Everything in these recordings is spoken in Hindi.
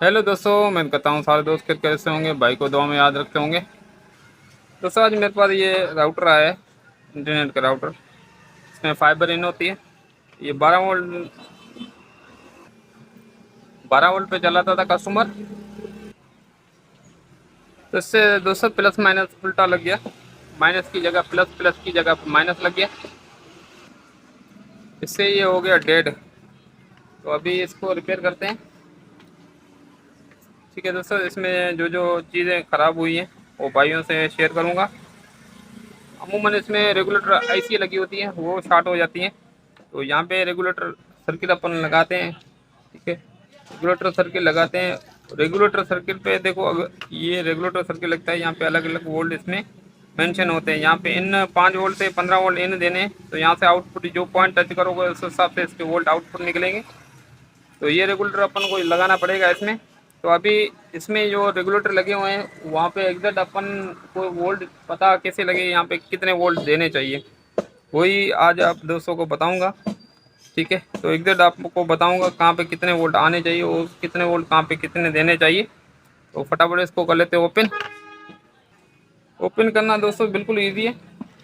हेलो दोस्तों, मैं कहता हूँ सारे दोस्त कैसे होंगे, भाई को दुआ में याद रखते होंगे। दोस्तों आज मेरे पास ये राउटर आया है, इंटरनेट का राउटर। इसमें फाइबर इन होती है। ये 12 वोल्ट पे चलाता था कस्टमर। तो इससे दोस्तों प्लस माइनस उल्टा लग गया। माइनस की जगह प्लस, प्लस की जगह माइनस लग गया। इससे ये हो गया डेड। तो अभी इसको रिपेयर करते हैं। ठीक है दोस्तों, इसमें जो जो चीज़ें ख़राब हुई हैं वो भाइयों से शेयर करूँगा। अमूमन इसमें रेगुलेटर आईसी लगी होती है, वो शॉर्ट हो जाती हैं। तो यहाँ पे रेगुलेटर सर्किट अपन लगाते हैं। ठीक है, रेगुलेटर सर्किट लगाते हैं। रेगुलेटर सर्किट पे देखो, अगर ये रेगुलेटर सर्किट लगता है, यहाँ पे अलग अलग वोल्ट इसमें मेंशन होते हैं। यहाँ पे इन 5 वोल्ट से 15 वोल्ट इन देने हैं। तो यहाँ से आउटपुट जो पॉइंट टच करोगे उस हिसाब से इसके वोल्ट आउटपुट निकलेंगे। तो ये रेगुलेटर अपन को लगाना पड़ेगा इसमें। तो अभी इसमें जो रेगुलेटर लगे हुए हैं वहाँ पे एग्जैक्ट अपन को वोल्ट पता कैसे लगे, यहाँ पे कितने वोल्ट देने चाहिए, वही आज आप दोस्तों को बताऊंगा। ठीक है, तो एग्जैक्ट आपको बताऊंगा कहाँ पे कितने वोल्ट आने चाहिए और कितने वोल्ट कहाँ पे कितने देने चाहिए। तो फटाफट इसको कर लेते हैं ओपन। ओपन करना दोस्तों बिल्कुल ईजी है।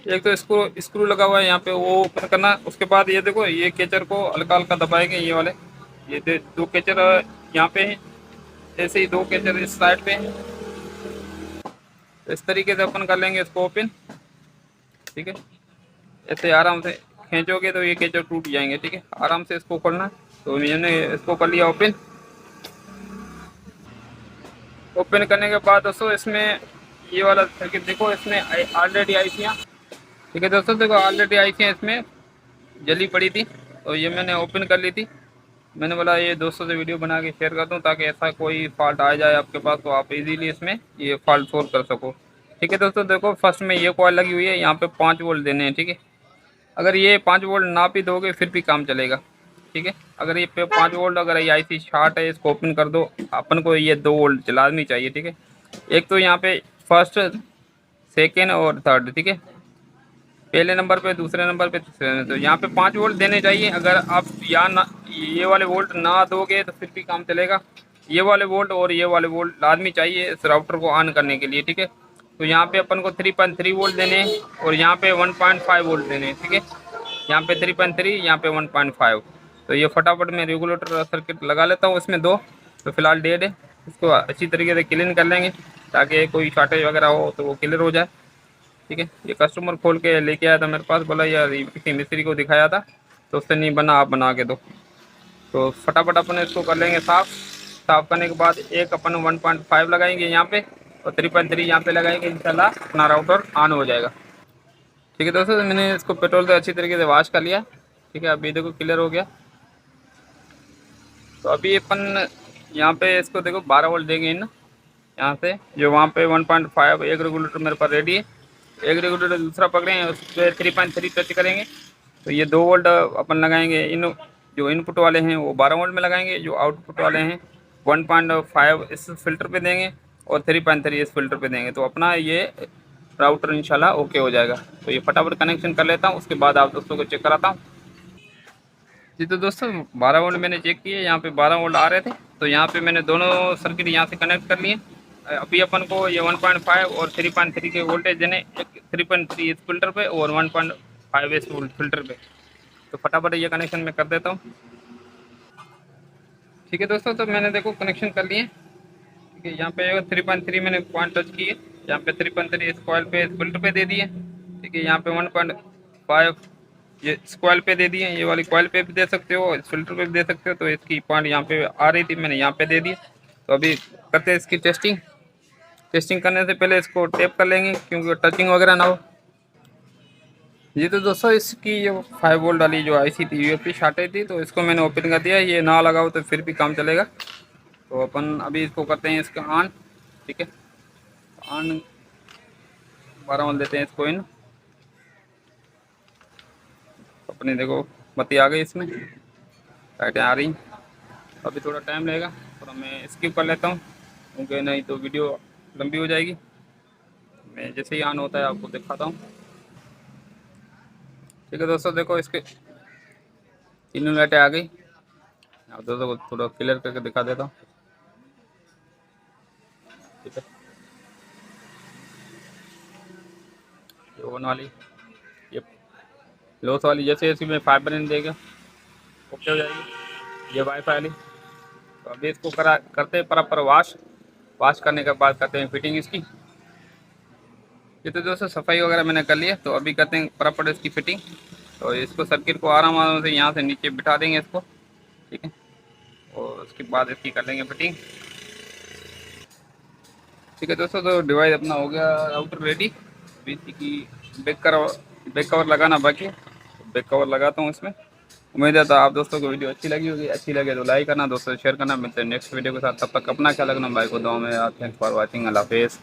एक तो स्क्रू स्क्रू लगा हुआ है यहाँ पे, वो ओपन करना। उसके बाद ये देखो, ये कैचर को हल्का हल्का दबाएंगे, ये वाले। ये दो कैचर यहाँ पे हैं, ऐसे ही दो कैचर इस साइड पे हैं। तो इस तरीके से अपन कर लेंगे इसको ओपन। ठीक है, ऐसे आराम से खींचोगे तो ये कैचर टूट जाएंगे। ठीक है, आराम से इसको खोलना है। तो मैंने इसको कर लिया ओपन। ओपन करने के बाद दोस्तों इसमें ये वाला सर्किट देखो, इसमें ऑलरेडी आईसियाँ। ठीक है दोस्तों, देखो ऑलरेडी आईसियाँ इसमें जली पड़ी थी। तो ये मैंने ओपन कर ली थी। मैंने बोला ये दोस्तों से वीडियो बना के शेयर कर दूं, ताकि ऐसा कोई फॉल्ट आ जाए आपके पास तो आप इजीली इसमें ये फॉल्ट सोल्व कर सको। ठीक है दोस्तों, देखो फर्स्ट में ये कॉइल लगी हुई है, यहाँ पे 5 वोल्ट देने हैं। ठीक है, अगर ये 5 वोल्ट ना भी दोगे फिर भी काम चलेगा। ठीक है, अगर ये पे 5 वोल्ट, अगर ये आईसी शार्ट है, इसको ओपन कर दो। अपन को ये 2 वोल्ट लाजमी चाहिए। ठीक है, एक तो यहाँ पे फर्स्ट, सेकेंड और थर्ड। ठीक है, पहले नंबर पे, दूसरे नंबर पे, तीसरे नंबर। तो यहाँ पे 5 वोल्ट देने चाहिए। अगर आप यहाँ ना ये वाले वोल्ट ना दोगे तो फिर भी काम चलेगा। ये वाले वोल्ट और ये वाले वोल्ट लाजमी चाहिए इस राउटर को ऑन करने के लिए। ठीक है, तो यहाँ पे अपन को 3.3 वोल्ट देने हैं और यहाँ पे 1.5 वोल्ट देने हैं। ठीक है, यहाँ पे 3.3, यहाँ पे 1.5। तो ये फटाफट मैं रेगुलेटर सर्किट लगा लेता हूँ इसमें दो। तो फिलहाल डेड है, इसको अच्छी तरीके से क्लीन कर लेंगे ताकि कोई शॉर्टेज वगैरह हो तो वो क्लियर हो जाए। ठीक है, ये कस्टमर खोल के लेके आया था मेरे पास, बोला यार किसी मिस्त्री को दिखाया था तो उससे नहीं बना, आप बना के दो। तो फटाफट अपन इसको कर लेंगे साफ़। साफ़ करने के बाद एक अपन 1.5 लगाएंगे यहाँ पे और 3.3 यहाँ पे लगाएंगे। इंशाल्लाह अपना राउटर ऑन हो जाएगा। ठीक है दोस्तों, मैंने इसको पेट्रोल से अच्छी तरीके से वॉश कर लिया। ठीक है, अभी देखो क्लियर हो गया। तो अभी अपन यहाँ पे इसको देखो 12 वोल्ट देंगे इन यहाँ से, जो वहाँ पे 1.5। एक रेगुलेटर मेरे पास रेडी है, एक रेगुलेटर दूसरा पकड़े हैं, उस पर 3.3 टच करेंगे। तो ये 2 वोल्ट अपन लगाएंगे। इन जो इनपुट वाले हैं वो 12 वोल्ट में लगाएंगे, जो आउटपुट वाले हैं 1.5 इस फिल्टर पे देंगे और 3.3 इस फिल्टर पे देंगे। तो अपना ये राउटर इंशाल्लाह ओके हो जाएगा। तो ये फटाफट कनेक्शन कर लेता हूँ, उसके बाद आप दोस्तों को चेक कराता हूँ। जी तो दोस्तों 12 वोल्ट मैंने चेक किए, यहाँ पे 12 वोल्ट आ रहे थे। तो यहाँ पे मैंने दोनों सर्किट यहाँ से कनेक्ट कर लिए। अभी अपन को ये 1.5 और 3.3 के वोल्टेज देने, एक 3.3 इस फिल्टर पे और 1.5 इस फिल्टर पे। तो फटाफट ये कनेक्शन मैं कर देता हूँ। ठीक है दोस्तों, तो मैंने देखो कनेक्शन कर लिए। ठीक है, यहाँ पे 3.3 मैंने पॉइंट टच किए, यहाँ पे 3.3 इस कॉइल पे, इस फिल्टर पे दे दिए। ठीक है, यहाँ पे 1.5 ये इस कॉइल पे दे दिए। ये वाली कॉइल पे भी दे सकते हो, इस फिल्टर पे भी दे सकते हो। तो इसकी पॉइंट यहाँ पे आ रही थी, मैंने यहाँ पे दे दी। तो अभी करते हैं इसकी टेस्टिंग। टेस्टिंग करने से पहले इसको टेप कर लेंगे क्योंकि टचिंग वगैरह ना हो। ये तो दोस्तों इसकी जो 5 वोल्ट वाली जो आईसी थी, यूएसबी शॉर्टेज थी, तो इसको मैंने ओपन कर दिया। ये ना लगाओ तो फिर भी काम चलेगा। तो अपन अभी इसको करते हैं इसका ऑन। ठीक है, ऑन 12 वोल्ट देते हैं इसको इन। अपनी देखो बत्ती आ गई, इसमें लाइटें आ रही। अभी थोड़ा टाइम लगेगा, थोड़ा मैं स्किप कर लेता हूँ क्योंकि नहीं तो वीडियो लंबी हो जाएगी। मैं जैसे ही ऑन होता है आपको दिखाता हूँ। ठीक है दोस्तों, देखो इसके तीनों लाइटें आ गई। अब दोस्तों को थोड़ा क्लियर करके दिखा देता हूँ। ठीक है, ये ऑन वाली, ये लॉस वाली, जैसे इसमें फाइबर इन देगा ओके हो जाएगी। ये वाईफाई वाली, तो अभी इसको करते हैं प्रॉपर वॉश। वॉश करने के बाद करते हैं फिटिंग इसकी। ये तो दोस्तों सफाई वगैरह मैंने कर लिया, तो अभी करते हैं प्रॉपर इसकी फिटिंग। तो इसको सर्किट को आराम आराम से यहाँ से नीचे बिठा देंगे इसको, ठीक है, और उसके बाद इसकी कर लेंगे फिटिंग। ठीक है दोस्तों, तो डिवाइस अपना हो गया राउटर रेडी। अभी इसकी बैक कवर लगाना बाकी है, तो बैक कवर लगाता हूँ इसमें। उम्मीद है तो आप दोस्तों को वीडियो अच्छी लगी होगी। अच्छी लगे तो लाइक करना, दोस्तों शेयर करना। मिलते हैं नेक्स्ट वीडियो के साथ, तब तक अपना ख्याल रखना, भाई को दुआ में याद। थैंक्स फॉर वॉचिंग, अल्लाह हाफिज़।